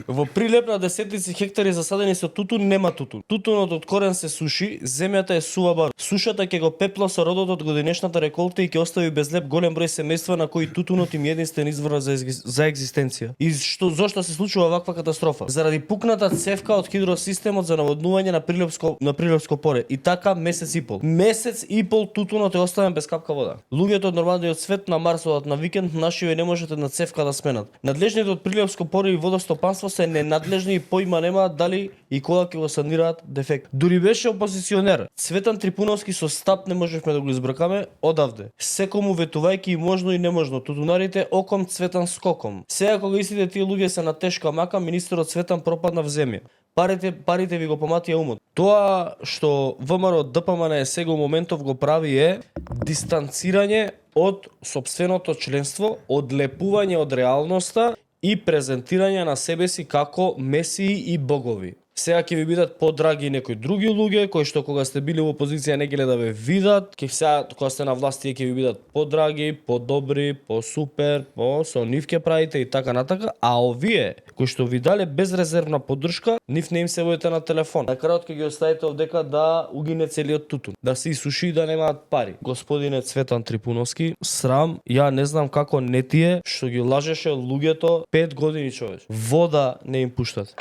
Во Прилеп на десетици хектари засадени со тутун нема тутун. Тутунот од корен се суши, земјата е сува бар. Сушата ќе го пепла со родот од годинешната реколта и ќе остави без леп голем број семејства на кои тутунот им е единствен извор за екзистенција. И зошто се случува ваква катастрофа? Заради пукната цевка од хидросистемот за наводнување на Прилепско поле. И така месец и пол. Месец и пол тутунот е оставен без капка вода. Луѓето од нормалниот свет на Марс одат на викенд, нашиве не можете на цевка да сменат. Надлежните од Прилепско поле и водостопанство се ненадлежни и појма немаат дали и кога ќе го санираат дефект. Дури беше опозиционер. Цветан Трипуновски со стап не можевме да го избркаме одавде. Секому ветувајќи и можно и неможно, тутунарите оком, Цветан скоком. Сега кога истите тие луѓе се на тешка мака, министерот Цветан пропадна в земја. Парите ви го поматија умот. Тоа што ВМРО ДПМН сега моментов го прави е дистанцирање од сопственото членство, одлепување од реалноста и презентирање на себе си како месии и богови. Сега ќе ви бидат подраги некои други луѓе кои што кога сте били во опозиција не геле да ве видат, ќе сега кога сте на власт ќе ви бидат подраги, подобри, посупер, со нив ќе правите и така натака, а овие кои што ви дале безрезервна поддршка, нив не им се водите на телефон. На крајот ќе ги оставите овдека да угине целиот тутун, да се исуши и да немаат пари. Господине Цветан Трипуновски, срам, ја не знам како не тие што ги лажеше луѓето 5 години човече. Вода не им пуштат.